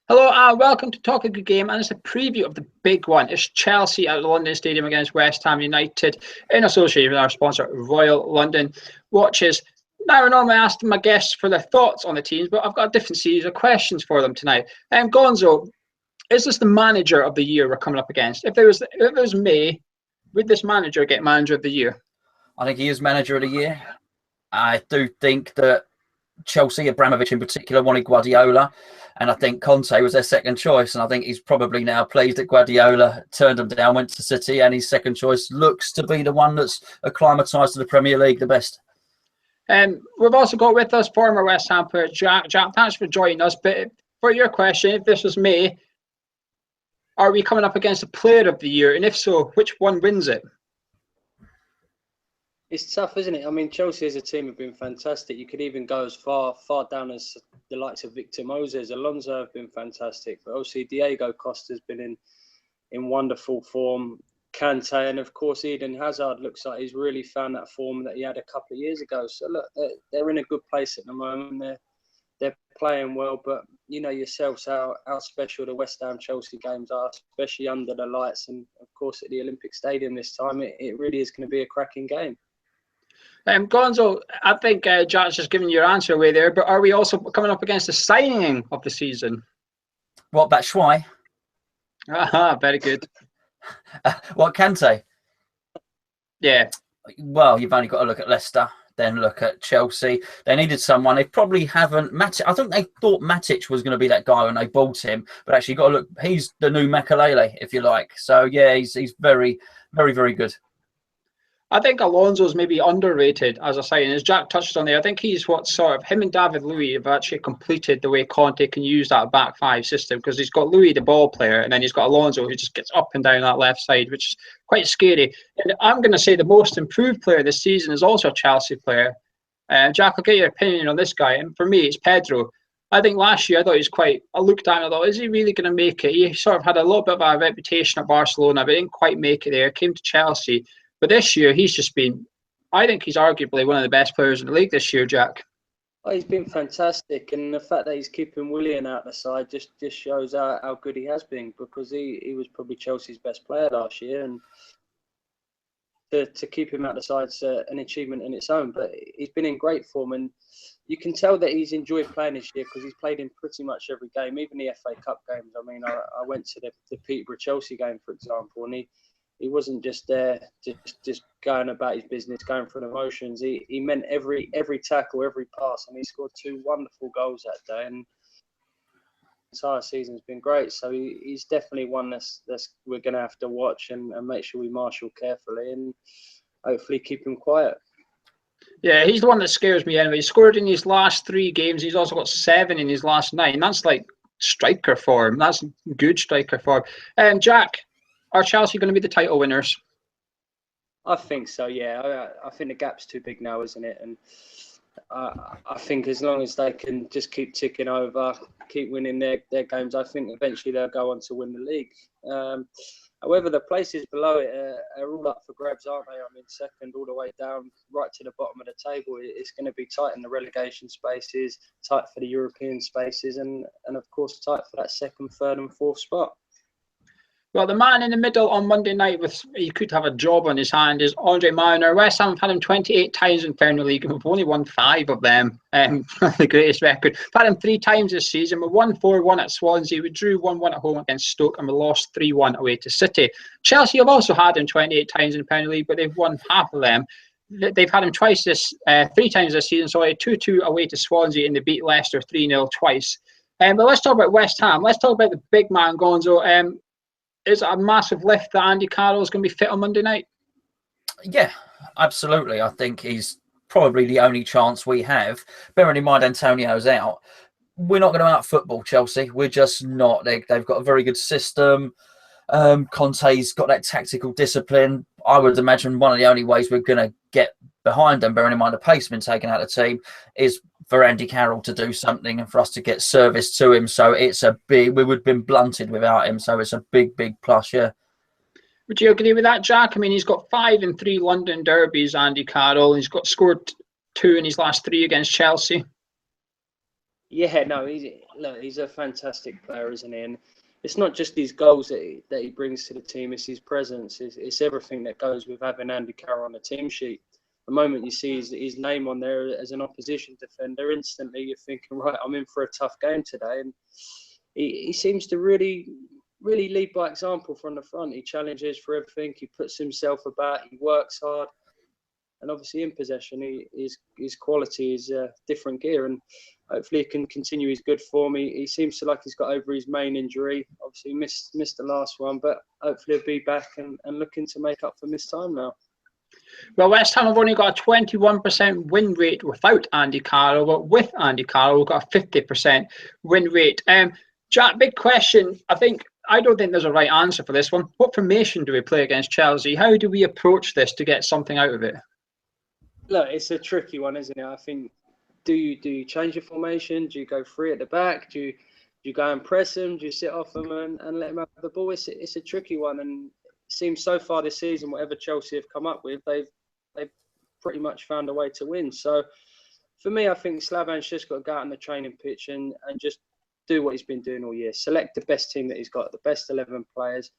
Hello and welcome to Talk a Good Game, and it's a preview of the big one. It's Chelsea at the London Stadium against West Ham United in association with our sponsor Royal London Watches. Now I normally ask my guests for their thoughts on the teams, but I've got a different series of questions for them tonight. Gonzo, is this the manager of the year we're coming up against? If it was May, would this manager get manager of the year? I think he is manager of the year. I do think that Chelsea, Abramovich in particular, wanted Guardiola, and I think Conte was their second choice, and I think he's probably now pleased that Guardiola turned him down, went to City, and his second choice looks to be the one that's acclimatised to the Premier League the best. We've also got with us former West Ham player Jack. Jack, thanks for joining us. But for your question, if this was May, are we coming up against a player of the year? And if so, which one wins it? It's tough, isn't it? I mean, Chelsea as a team have been fantastic. You could even go as far down as the likes of Victor Moses. Alonso have been fantastic. But obviously, Diego Costa's been in wonderful form. Kante, and of course, Eden Hazard looks like he's really found that form that he had a couple of years ago. So look, they're in a good place at the moment. They're playing well, but you know yourselves how special the West Ham Chelsea games are, especially under the lights, and of course at the Olympic Stadium this time. It really is going to be a cracking game. Gonzo, I think Jack's just giving your answer away there, but are we also coming up against the signing of the season? What, Batshuayi? Aha, very good. What, Kante? Yeah. Well, you've only got to look at Leicester, then look at Chelsea. They needed someone. They probably haven't. I think they thought Matic was going to be that guy when they bought him, but actually you've got to look. He's the new Makalele, if you like. So yeah, he's very, very, very good. I think Alonso's maybe underrated as a signing. As Jack touched on there, I think he's what sort of him and David Luiz have actually completed the way Conte can use that back five system, because he's got Luiz, the ball player, and then he's got Alonso who just gets up and down that left side, which is quite scary. And I'm going to say the most improved player this season is also a Chelsea player. Jack, I'll get your opinion on this guy. And for me, it's Pedro. I think last year I thought he was I looked at him and I thought, is he really going to make it? He sort of had a little bit of a reputation at Barcelona, but didn't quite make it there. Came to Chelsea. But this year, he's just been, I think he's arguably one of the best players in the league this year, Jack. Oh, he's been fantastic. And the fact that he's keeping Willian out the side just shows how good he has been, because he was probably Chelsea's best player last year. And to keep him out the side's an achievement in its own. But he's been in great form. And you can tell that he's enjoyed playing this year, because he's played in pretty much every game, even the FA Cup games. I mean, I went to the Peterborough-Chelsea game, for example, and he wasn't just there, just going about his business, going through the motions. He meant every tackle, every pass, and he scored 2 wonderful goals that day. And the entire season's been great. So he's definitely one that's we're going to have to watch and make sure we marshal carefully and hopefully keep him quiet. Yeah, he's the one that scares me anyway. He scored in his last 3 games. He's also got 7 in his last 9. That's like striker form. That's good striker form. Jack, are Chelsea going to be the title winners? I think so, yeah. I think the gap's too big now, isn't it? And I think as long as they can just keep ticking over, keep winning their games, I think eventually they'll go on to win the league. However, the places below it are all up for grabs, aren't they? I mean, second all the way down, right to the bottom of the table. It's going to be tight in the relegation spaces, tight for the European spaces, and of course tight for that second, third and fourth spot. Well, the man in the middle on Monday night, he could have a job on his hand, is Andre Mariner. West Ham have had him 28 times in Premier League, and we've only won 5 of them. The greatest record. We've had him 3 times this season. We won 4-1 at Swansea. We drew 1-1 at home against Stoke, and we lost 3-1 away to City. Chelsea have also had him 28 times in the Premier League, but they've won half of them. They've had him 3 times this season. So 2-2 away to Swansea, and they beat Leicester 3-0 twice. But let's talk about West Ham. Let's talk about the big man, Gonzo. Is it a massive lift that Andy Carroll is going to be fit on Monday night? Yeah, absolutely. I think he's probably the only chance we have. Bearing in mind Antonio's out, we're not going to out-football Chelsea. We're just not. They've got a very good system. Conte's got that tactical discipline. I would imagine one of the only ways we're going to get behind them, bearing in mind the pace been taken out of the team, is for Andy Carroll to do something and for us to get service to him. So it's we would have been blunted without him. So it's a big, big plus, yeah. Would you agree with that, Jack? I mean, he's got 5 in 3 London derbies, Andy Carroll. He's scored 2 in his last 3 against Chelsea. Yeah, no, he's a fantastic player, isn't he? And it's not just his goals that he brings to the team; it's his presence. It's everything that goes with having Andy Carroll on the team sheet. The moment you see his name on there as an opposition defender, instantly you're thinking, right, I'm in for a tough game today. And he seems to really lead by example from the front. He challenges for everything. He puts himself about. He works hard. And obviously in possession, his quality is different gear, and hopefully he can continue his good form. He seems to like he's got over his main injury. Obviously missed the last one, but hopefully he'll be back and looking to make up for missed time now. Well, West Ham have only got a 21% win rate without Andy Carroll, but with Andy Carroll, we've got a 50% win rate. Jack, big question. I don't think there's a right answer for this one. What formation do we play against Chelsea? How do we approach this to get something out of it? Look, it's a tricky one, isn't it? I think, do you change your formation? Do you go free at the back? Do you go and press them? Do you sit off them and let them have the ball? It's a tricky one, and it seems so far this season, whatever Chelsea have come up with, they've pretty much found a way to win. So for me, I think Slavan's just got to go out on the training pitch and just do what he's been doing all year. Select the best team that he's got, the best 11 players,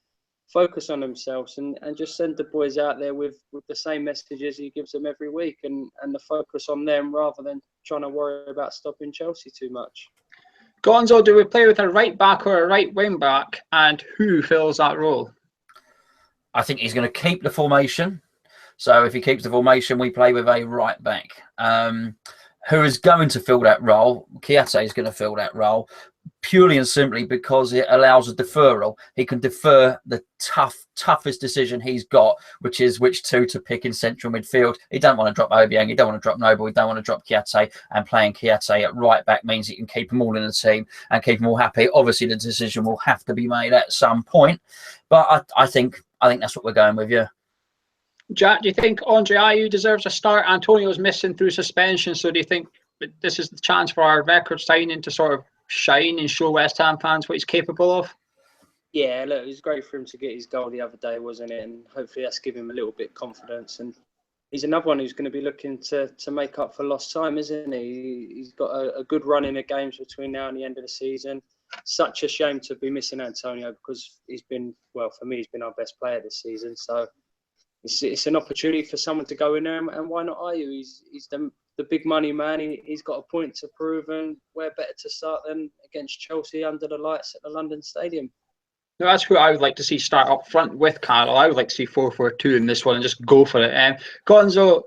focus on themselves and just send the boys out there with the same messages he gives them every week and the focus on them rather than trying to worry about stopping Chelsea too much. Gonzo, do we play with a right back or a right wing back, and who fills that role? I think he's going to keep the formation. So if he keeps the formation, we play with a right back. Who is going to fill that role? Kiate is going to fill that role purely and simply because it allows a deferral. He can defer the toughest decision he's got, which is which two to pick in central midfield. He don't want to drop Obiang, he don't want to drop Noble, he don't want to drop Kiate, and playing Kiate at right back means he can keep them all in the team and keep them all happy. Obviously, the decision will have to be made at some point, but I think that's what we're going with, yeah. Jack, do you think Andre Ayew deserves a start? Antonio's missing through suspension, so do you think this is the chance for our record signing to sort of shine and show West Ham fans what he's capable of? Yeah, look, it was great for him to get his goal the other day, wasn't it? And hopefully that's given him a little bit of confidence. And he's another one who's going to be looking to make up for lost time, isn't he? He's got a good run in the games between now and the end of the season. Such a shame to be missing Antonio because he's been, well, for me, he's been our best player this season. So it's an opportunity for someone to go in there, and why not Ayew? He's the big money man. He's got a point to prove, and where better to start than against Chelsea under the lights at the London Stadium. No, that's who I would like to see start up front with Carroll. I would like to see 4-4-2 in this one and just go for it. Gonzo,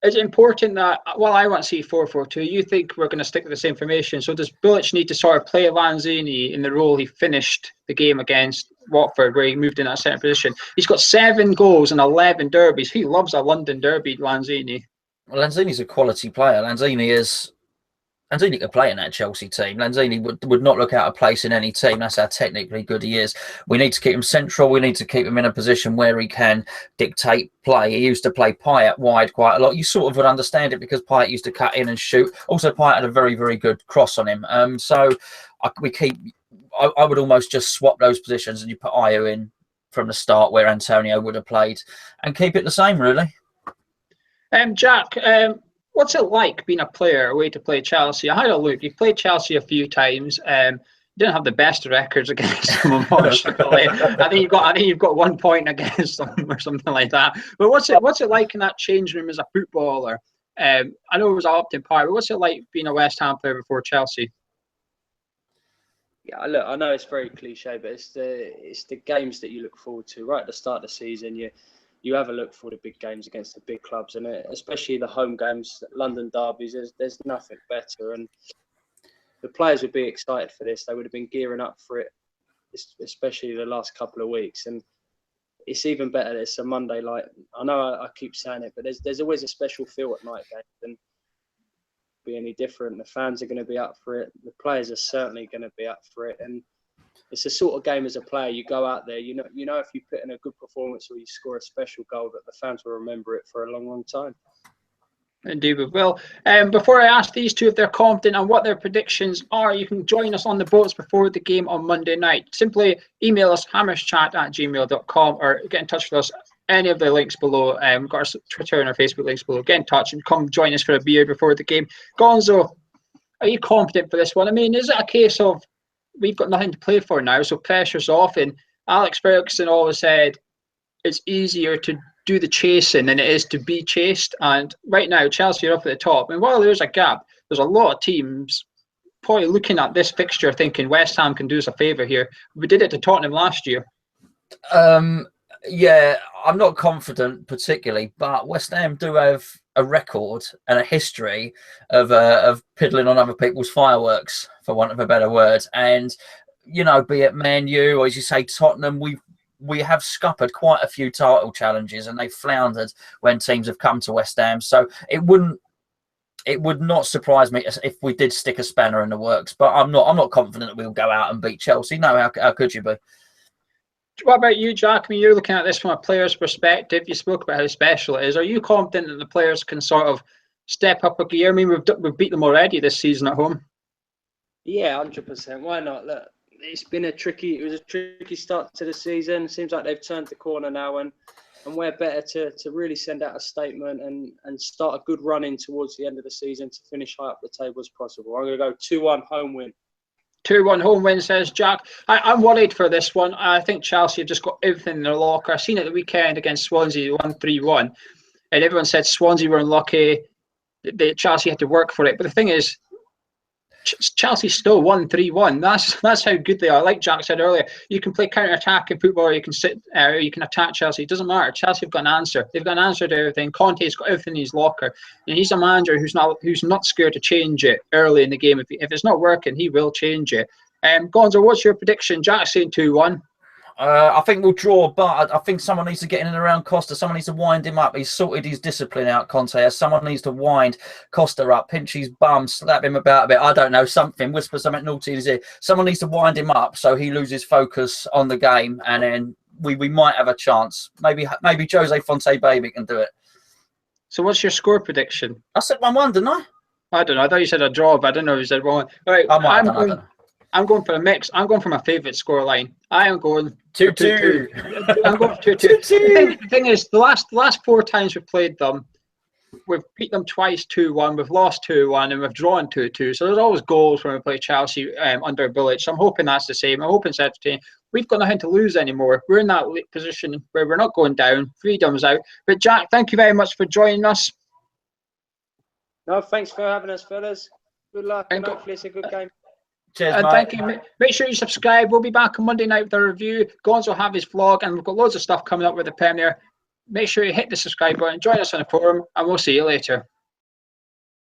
is it important that, well, I want to see 4-4-2. You think we're going to stick with the same formation. So does Bilic need to sort of play Lanzini in the role he finished the game against Watford, where he moved in that centre position? He's got 7 goals and 11 derbies. He loves a London derby, Lanzini. Well, Lanzini's a quality player. Lanzini could play in that Chelsea team. Lanzini would not look out of place in any team. That's how technically good he is. We need to keep him central. We need to keep him in a position where he can dictate play. He used to play Payet wide quite a lot. You sort of would understand it because Payet used to cut in and shoot. Also, Payet had a very, very good cross on him. So I would almost just swap those positions and you put Ayew in from the start where Antonio would have played and keep it the same, really. Jack, what's it like being a player away to play Chelsea? I had a look. You've played Chelsea a few times. You didn't have the best records against them, unfortunately. I think you've got 1 point against them or something like that. But what's it like in that change room as a footballer? I know it was Upton Park, but what's it like being a West Ham player before Chelsea? Yeah, look, I know it's very cliche, but it's the games that you look forward to right at the start of the season. You have a look for the big games against the big clubs, and especially the home games, London derbies. There's nothing better, and the players would be excited for this. They would have been gearing up for it, especially the last couple of weeks. And it's even better. It's a Monday night. I know I keep saying it, but there's always a special feel at night games, and be any different. The fans are going to be up for it. The players are certainly going to be up for it, and it's a sort of game as a player. You go out there, you know if you put in a good performance or you score a special goal, that the fans will remember it for a long, long time. Indeed we will. Before I ask these two if they're confident and what their predictions are, you can join us on the boats before the game on Monday night. Simply email us hammerschat@gmail.com or get in touch with us. Any of the links below. We've got our Twitter and our Facebook links below. Get in touch and come join us for a beer before the game. Gonzo, Are you confident for this one? I mean, is it a case of we've got nothing to play for now, so pressure's off? And Alex Ferguson always said it's easier to do the chasing than it is to be chased. And right now, Chelsea are up at the top. And while there's a gap, there's a lot of teams probably looking at this fixture thinking West Ham can do us a favour here. We did it to Tottenham last year. Yeah, I'm not confident particularly, but West Ham do have a record and a history of piddling on other people's fireworks, for want of a better word. And, you know, be it Man U or, as you say, Tottenham, we have scuppered quite a few title challenges, and they've floundered when teams have come to West Ham. So it would not surprise me if we did stick a spanner in the works. But I'm not confident that we'll go out and beat Chelsea. No, how could you be? What about you, Jack? I mean, you're looking at this from a player's perspective. You spoke about how special it is. Are you confident that the players can sort of step up a gear? I mean, we've beat them already this season at home. Yeah, 100%. Why not? Look, it was a tricky start to the season. Seems like they've turned the corner now, and we're better to really send out a statement and start a good run in towards the end of the season to finish high up the table as possible. I'm going to go 2-1 home win. 2-1 home win, says Jack. I'm worried for this one. I think Chelsea have just got everything in their locker. I've seen it the weekend against Swansea, 1-3-1. And everyone said Swansea were unlucky. Chelsea had to work for it. But the thing is, Chelsea still won 3-1. That's how good they are. Like Jack said earlier, you can play counter-attack in football, or you can sit, or you can attack Chelsea. It doesn't matter. Chelsea have got an answer. They've got an answer to everything. Conte's got everything in his locker, and he's a manager who's not scared to change it early in the game. If it's not working, he will change it. Gonzo, what's your prediction? Jack's saying 2-1. I think we'll draw, but I think someone needs to get in and around Costa. Someone needs to wind him up. He's sorted his discipline out, Conte. Someone needs to wind Costa up, pinch his bum, slap him about a bit. I don't know, something, whisper something naughty in his ear. Someone needs to wind him up so he loses focus on the game, and then we might have a chance. Maybe Jose Fonte Baby can do it. So what's your score prediction? I said 1-1, didn't I? I don't know. I thought you said a draw, but I don't know if you said 1-1. All right, I'm going for a mix. I'm going for my favourite scoreline. I am going 2-2. I'm going for 2-2. The thing is, the last 4 times we've played them, we've beat them twice 2-1, we've lost 2-1, and we've drawn 2-2. So there's always goals when we play Chelsea under Bilic. So I'm hoping that's the same. I'm hoping it's entertaining. We've got nothing to lose anymore. We're in that position where we're not going down. Freedom's out. But Jack, thank you very much for joining us. No, thanks for having us, fellas. Good luck, and hopefully it's a good game. Cheers, mate. Thank you. Make sure you subscribe. We'll be back on Monday night with a review. Gonzo will have his vlog, and we've got loads of stuff coming up with the Premier. Make sure you hit the subscribe button, join us on the forum, and we'll see you later.